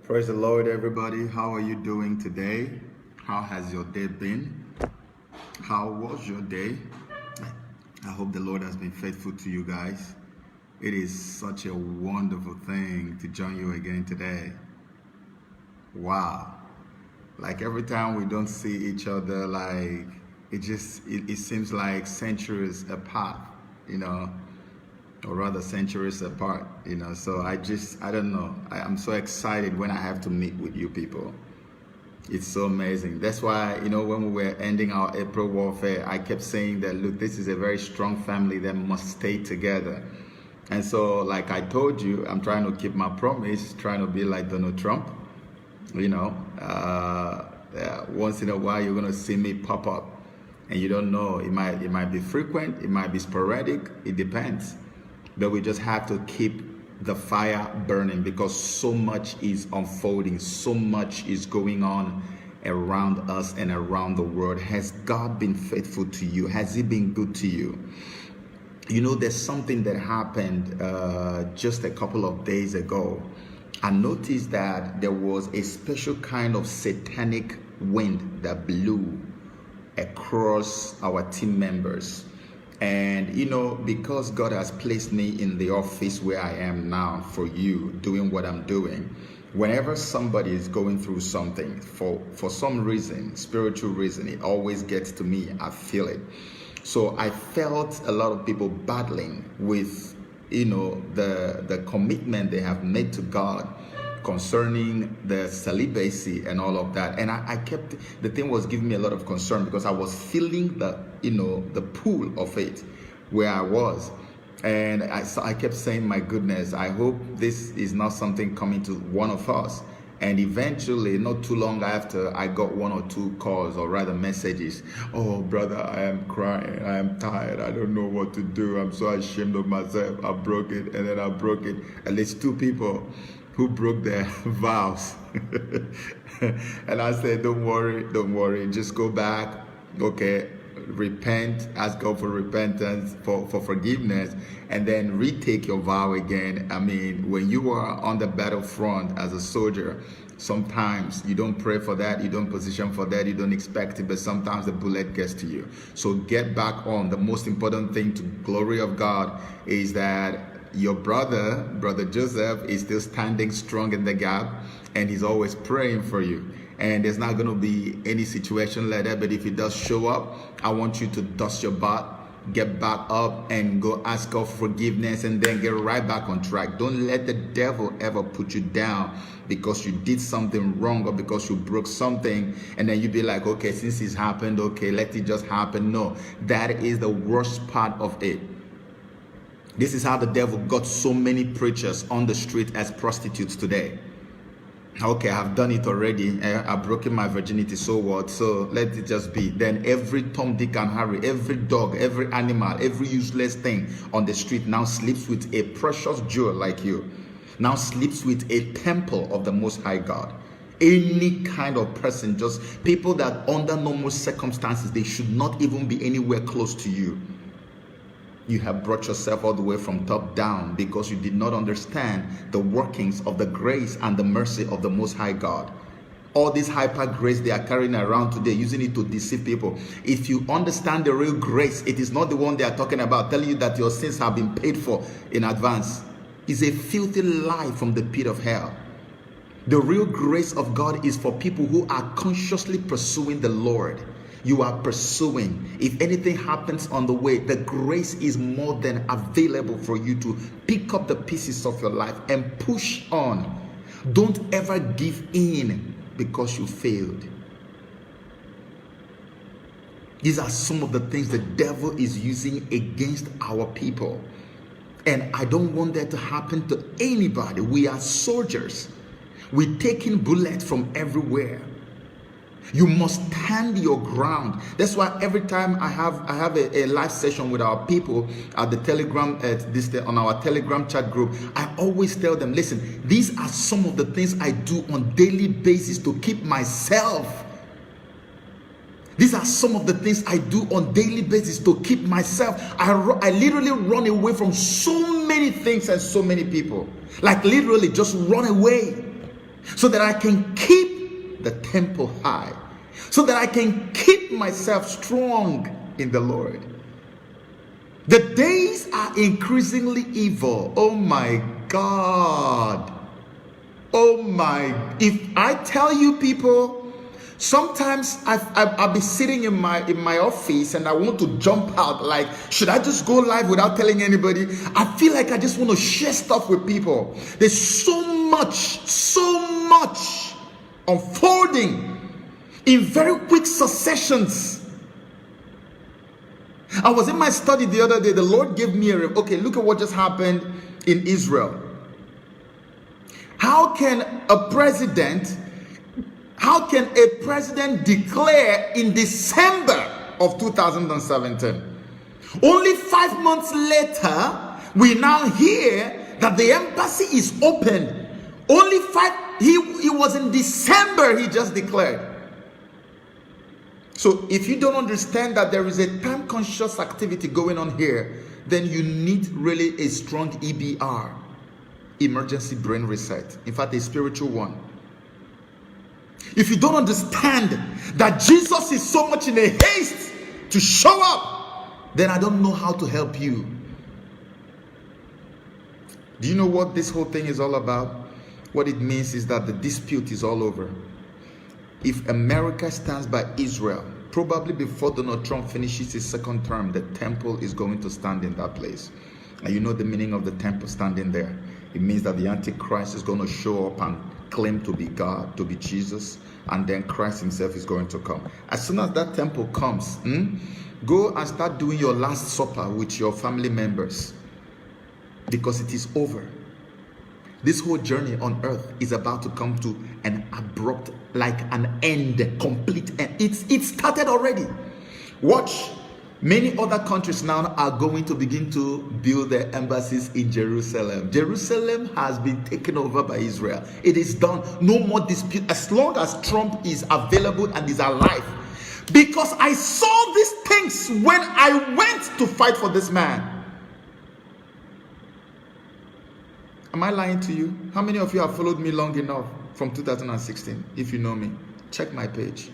Praise the Lord, everybody. How are you doing today? How has your day been? How was your day? I hope the Lord has been faithful to you guys. It is such a wonderful thing to join you again today. Wow. Like every time we don't see each other, like it seems like centuries apart, or rather centuries apart, so I don't know. I'm so excited when I have to meet with you people. It's so amazing. That's why, when we were ending our April warfare, I kept saying that, look, this is a very strong family that must stay together. And so, like I told you, I'm trying to keep my promise, trying to be like Donald Trump. Once in a while, you're going to see me pop up. And you don't know, it might be frequent, it might be sporadic, it depends. But we just have to keep the fire burning because so much is unfolding, so much is going on around us and around the world. Has God been faithful to you? Has He been good to you? There's something that happened just a couple of days ago. I noticed that there was a special kind of satanic wind that blew across our team members. And because God has placed me in the office where I am now for you, doing what I'm doing, whenever somebody is going through something, for some reason, spiritual reason, it always gets to me. I feel it. So I felt a lot of people battling with the commitment they have made to God concerning the celibacy and all of that. And the thing was giving me a lot of concern because I was feeling the pull of it where I was. And I kept saying, my goodness, I hope this is not something coming to one of us. And eventually, not too long after, I got one or two calls, or rather messages. Oh, brother, I am crying. I am tired. I don't know what to do. I'm so ashamed of myself. I broke it, and then I broke it. At least two people who broke their vows. And I said, don't worry. Just go back. Okay, repent, ask God for repentance, for forgiveness, and then retake your vow again. I mean, when you are on the battlefront as a soldier, sometimes you don't pray for that, you don't position for that, you don't expect it, but sometimes the bullet gets to you. So get back on. The most important thing to glory of God is that your brother Joseph, is still standing strong in the gap, and he's always praying for you. And there's not going to be any situation like that. But if it does show up, I want you to dust your butt, get back up, and go ask God for forgiveness, and then get right back on track. Don't let the devil ever put you down because you did something wrong or because you broke something, and then you be like, okay, since it's happened, okay, let it just happen. No, that is the worst part of it. This is how the devil got so many preachers on the street as prostitutes today. Okay, I've done it already. I've broken my virginity, so what? So let it just be. Then every Tom, Dick, and Harry, every dog, every animal, every useless thing on the street now sleeps with a precious jewel like you. Now sleeps with a temple of the Most High God. Any kind of person, just people that under normal circumstances, they should not even be anywhere close to you. You have brought yourself all the way from top down because you did not understand the workings of the grace and the mercy of the Most High God. All this hyper grace they are carrying around today, using it to deceive people. If you understand the real grace, it is not the one they are talking about, telling you that your sins have been paid for in advance. It's a filthy lie from the pit of hell. The real grace of God is for people who are consciously pursuing the Lord. You are pursuing. If anything happens on the way, the grace is more than available for you to pick up the pieces of your life and push on. Don't ever give in because you failed. These are some of the things the devil is using against our people. And I don't want that to happen to anybody. We are soldiers. We're taking bullets from everywhere. You must stand your ground. That's why every time I have a live session with our people at the Telegram, on our Telegram chat group, I always tell them, listen, these are some of the things I do on daily basis to keep myself. These are some of the things I do on daily basis to keep myself. I literally run away from so many things and so many people. Like literally just run away. so that I can keep the temple high, so that I can keep myself strong in the Lord. The days are increasingly evil. Oh my God. Oh my. If I tell you, people, sometimes I'll be sitting in my office and I want to jump out. Like, should I just go live without telling anybody? I feel like I just want to share stuff with people. There's so much unfolding in very quick successions. I was in my study the other day. The Lord gave me okay, look at what just happened in Israel. How can a president declare in December of 2017? Only 5 months later, we now hear that the embassy is opened. Only he was in December, he just declared. So if you don't understand that there is a time-conscious activity going on here, then you need really a strong EBR, emergency brain reset. In fact, a spiritual one. If you don't understand that Jesus is so much in a haste to show up, then I don't know how to help you. Do you know what this whole thing is all about? What it means is that the dispute is all over. If America stands by Israel, probably before Donald Trump finishes his second term, the temple is going to stand in that place. And you know the meaning of the temple standing there. It means that the Antichrist is going to show up and claim to be God, to be Jesus, and then Christ himself is going to come. As soon as that temple comes, go and start doing your last supper with your family members, because it is over. This whole journey on earth is about to come to an abrupt, like an end, complete end. It started already. Watch. Many other countries now are going to begin to build their embassies in Jerusalem. Jerusalem has been taken over by Israel. It is done. No more dispute as long as Trump is available and is alive. Because I saw these things when I went to fight for this man. Am I lying to you? How many of you have followed me long enough from 2016? If you know me, check my page.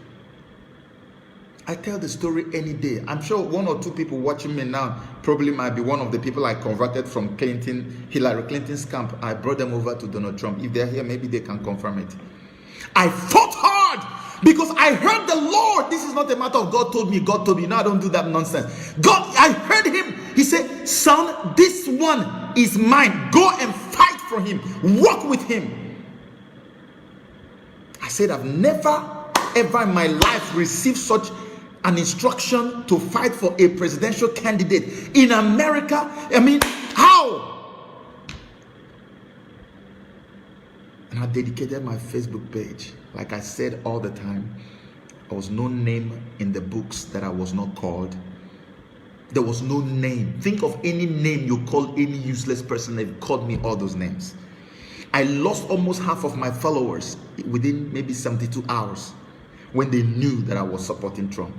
I tell the story any day. I'm sure one or two people watching me now probably might be one of the people I converted from Hillary Clinton's camp. I brought them over to Donald Trump. If they're here, maybe they can confirm it. I fought hard because I heard the Lord. This is not a matter of God told me, God told me. No, I don't do that nonsense. God, I heard him. He said, son, this one is mine. Go and fight for him. Walk with him. I said, I've never, ever in my life received such an instruction to fight for a presidential candidate in America. I mean, how? And I dedicated my Facebook page. Like I said all the time, there was no name in the books that I was not called. There was no name. Think of any name you call any useless person. They've called me all those names. I lost almost half of my followers within maybe 72 hours when they knew that I was supporting Trump.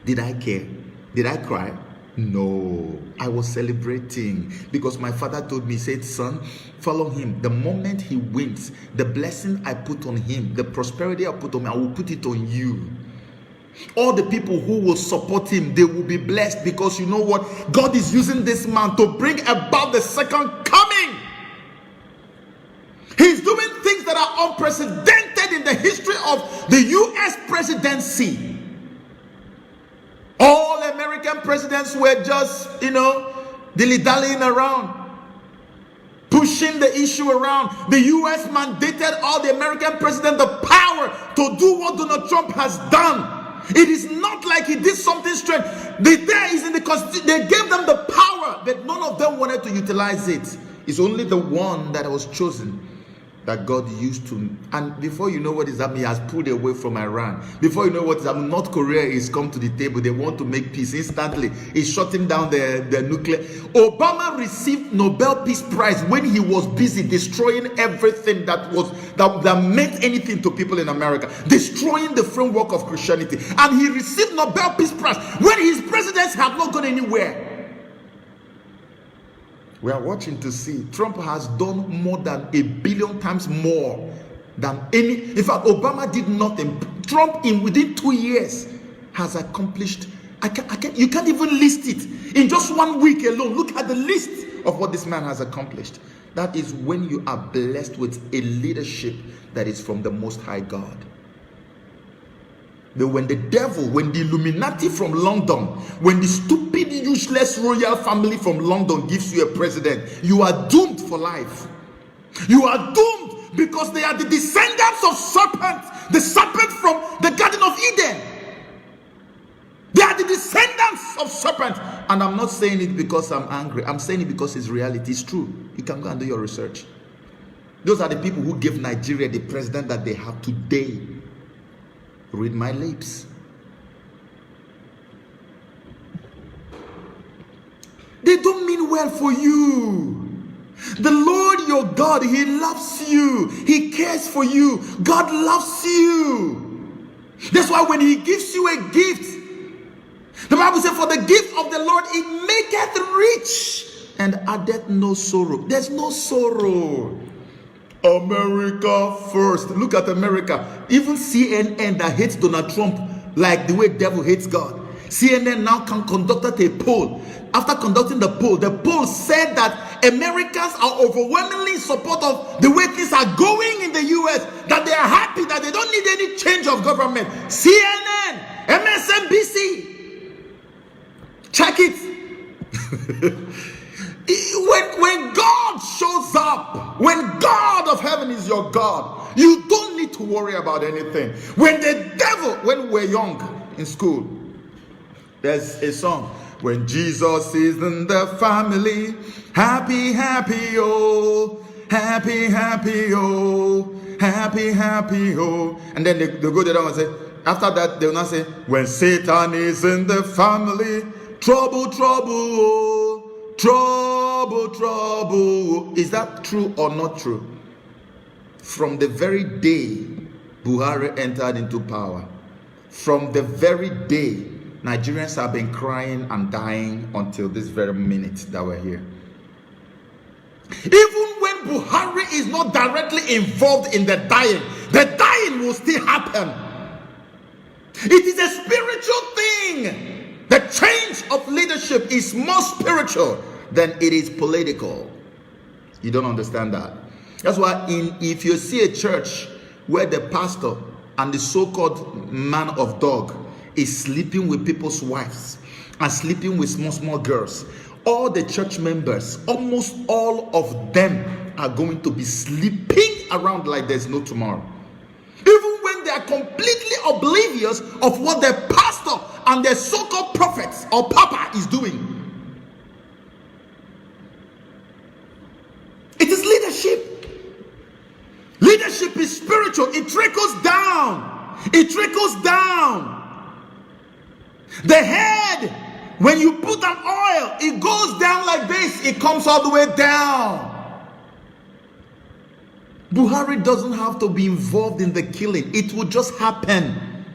Did I care? Did I cry? No. I was celebrating because my father told me, he said, son, follow him. The moment he wins, the blessing I put on him, the prosperity I put on him, I will put it on you. All the people who will support him, they will be blessed, because you know what? God is using this man to bring about the second coming. He's doing things that are unprecedented in the history of the U.S. presidency. All American presidents were just, dilly-dallying around, pushing the issue around. The U.S. mandated all the American presidents the power to do what Donald Trump has done. It is not like he did something strange. There is in the Constitution. They gave them the power, but none of them wanted to utilize it. It's only the one that was chosen that God used to. And before you know what is happening, he has pulled away from Iran. Before you know what is happening, North Korea is come to the table. They want to make peace instantly. He's shutting down the nuclear. Obama received Nobel Peace Prize when he was busy destroying everything that meant anything to people in America, destroying the framework of Christianity. And he received Nobel Peace Prize when his presidents have not gone anywhere. We are watching to see. Trump has done more than 1 billion times more than any. In fact, Obama did nothing. Trump, within 2 years, has accomplished. You can't even list it. In just 1 week alone, look at the list of what this man has accomplished. That is when you are blessed with a leadership that is from the Most High God. When the devil, when the Illuminati from London, when the stupid, useless royal family from London gives you a president, you are doomed for life. You are doomed because they are the descendants of serpents, the serpent from the Garden of Eden. They are the descendants of serpents. And I'm not saying it because I'm angry. I'm saying it because it's reality. It's true. You can go and do your research. Those are the people who gave Nigeria the president that they have today. Read my lips. They don't mean well for you. The Lord your God, He loves you. He cares for you. God loves you. That's why when He gives you a gift, the Bible says, for the gift of the Lord, it maketh rich and addeth no sorrow. There's no sorrow. America first. Look at America. Even CNN that hates Donald Trump like the way devil hates God. CNN now conducted a poll. After conducting the poll said that Americans are overwhelmingly in support of the way things are going in the US, that they are happy, that they don't need any change of government. CNN, MSNBC, check it. When God shows up, when God of heaven is your God, you don't need to worry about anything. When the devil, when we're young in school, there's a song, when Jesus is in the family, happy, happy, oh, happy, happy, oh, happy, happy, oh. And then they go down and say, after that, they will not say, when Satan is in the family, trouble, trouble, oh. Trouble, trouble. Is that true or not true? From the very day Buhari entered into power, from the very day, Nigerians have been crying and dying until this very minute that we're here. Even when Buhari is not directly involved in the dying will still happen. It is a spiritual thing. The change of leadership is more spiritual than it is political. You don't understand that. That's why if you see a church where the pastor and the so-called man of dog is sleeping with people's wives and sleeping with small girls, all the church members, almost all of them are going to be sleeping around like there's no tomorrow. Even when they are completely oblivious of what their pastor and their so-called prophets or papa is doing. It is leadership. Leadership is spiritual. It trickles down. It trickles down. The head, when you put an oil, it goes down like this. It comes all the way down. Buhari doesn't have to be involved in the killing. It will just happen.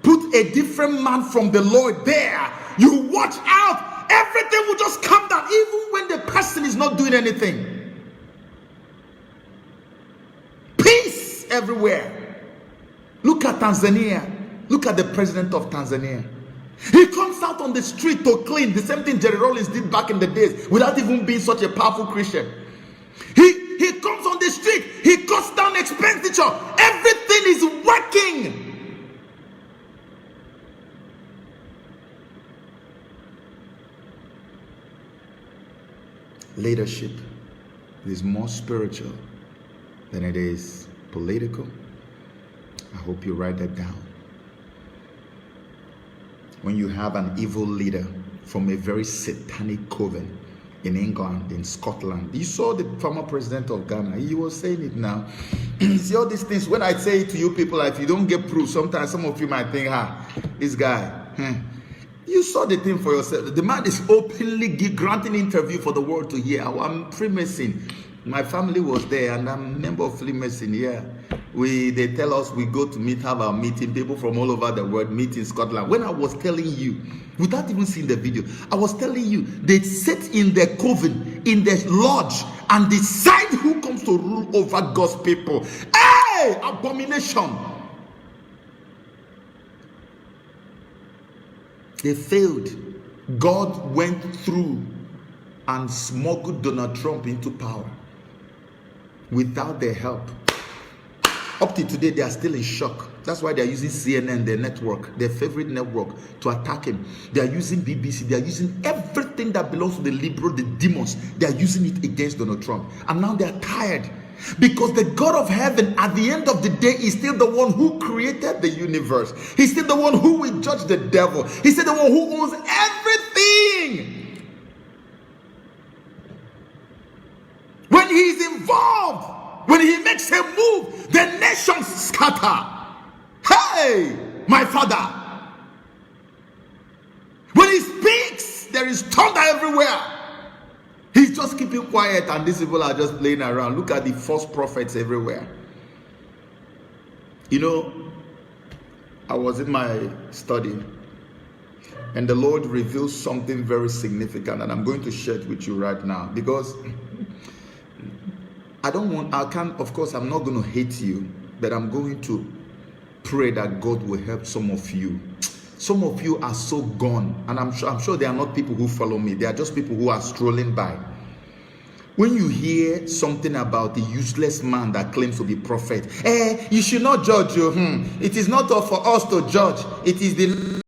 Put a different man from the Lord there. You watch out. Everything will just come down, even when the person is not doing anything. Peace everywhere. Look at Tanzania. Look at the president of Tanzania. He comes out on the street to clean. The same thing Jerry Rollins did back in the days without even being such a powerful Christian. He comes on the street. He cuts down expenditure. Everything is working. Leadership is more spiritual than it is political. I hope you write that down. When you have an evil leader from a very satanic coven in England, in Scotland, you saw the former president of Ghana, he was saying it now. You see all these things. When I say it to you people, if you don't get proof, sometimes some of you might think, this guy, You saw the thing for yourself. The man is openly granting interview for the world to hear. I'm Freemason. My family was there, and I'm a member of Freemason here. They tell us we go to have our meeting. People from all over the world meet in Scotland. When I was telling you, without even seeing the video, I was telling you they sit in the coven, in the lodge, and decide who comes to rule over God's people. Hey, abomination! They failed. God went through and smuggled Donald Trump into power without their help. Up to today, they are still in shock. That's why they are using CNN, their network, their favorite network, to attack him. They are using BBC. They are using everything that belongs to the liberal, the demons. They are using it against Donald Trump. And now they are tired. Because the God of heaven, at the end of the day, is still the one who created the universe. He's still the one who will judge the devil. He's still the one who owns everything. When he's involved, when he makes a move, the nations scatter. Hey, my Father. When he speaks, there is thunder everywhere. He's just keeping quiet, and these people are just playing around. Look at the false prophets everywhere. You know, I was in my study, and the Lord revealed something very significant, and I'm going to share it with you right now, because of course, I'm not going to hate you, but I'm going to pray that God will help some of you. Some of you are so gone, and I'm sure they are not people who follow me. They are just people who are strolling by. When you hear something about the useless man that claims to be prophet, you should not judge you. It is not for us to judge. It is the